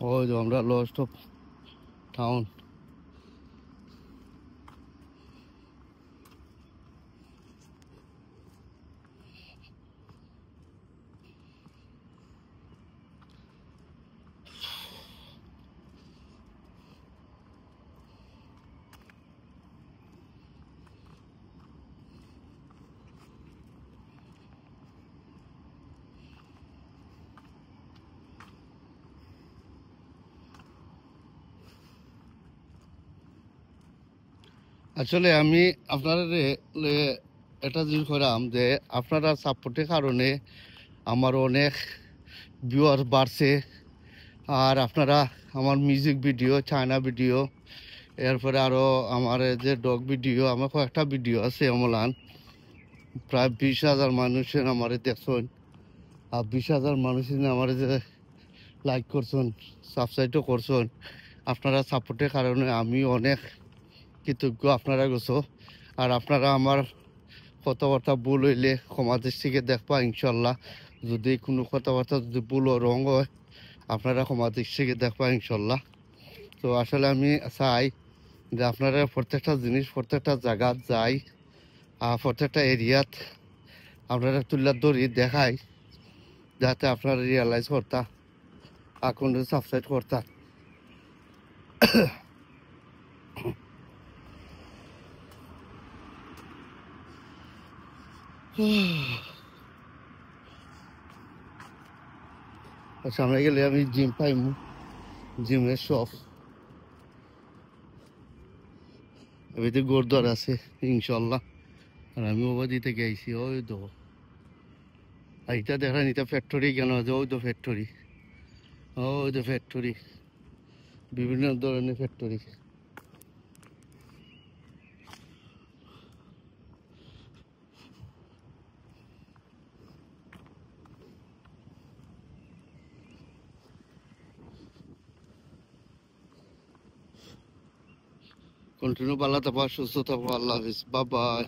ওই যে আমরা লস্ট অফ টাউন। আসলে আমি আপনারা এটা জিনিস করাম যে আপনারা সাপোর্টের কারণে আমার অনেক ভিউয়ার বাড়ছে। আর আপনারা আমার মিউজিক ভিডিও, চায়না ভিডিও, এরপরে আরও আমার যে ডগ ভিডিও, আমার কয়েকটা ভিডিও আছে অমলান প্রায় 20,000 মানুষের আমার দেখছেন। আর 20,000 মানুষের আমার যে লাইক করছেন, সাবস্ক্রাইবও করছেন। আপনারা সাপোর্টের কারণে আমি অনেক কৃতজ্ঞ আপনারা গেছো। আর আপনারা আমার কথাবার্তা ভুল হইলে ক্ষমা দৃষ্টিকে দেখবা ইনশাল্লাহ। যদি কোনো কথাবার্তা যদি ভুল ও রং হয় আপনারা ক্ষমা দৃষ্টিকে দেখবা ইনশাল্লাহ। তো আসলে আমি চাই যে আপনারা প্রত্যেকটা জিনিস প্রত্যেকটা জায়গা যাই, আর প্রত্যেকটা এরিয়াত আপনারা তুলে ধরি দেখাই, যাতে আপনারা রিয়েলাইজ করতা আর কোনো সাবস্ক্রাইব করতা। সামনে গেলে আমি জিম পাইম, জিমের শপ এতে গোরদ্বার আছে ইনশাল্লাহ। আর আমি ওবার দিতে গেছি ওই তো। আর এটা দেখেন, এটা ফ্যাক্টরি কেন আছে, ওই তো ফ্যাক্টরি, ওই তো ফ্যাক্টরি, বিভিন্ন ধরনের ফ্যাক্টরি। কন্টিনিউ ভালো থাকবা, সুস্থ থাকবা। আল্লাহ হাফিজ, বাই বাই।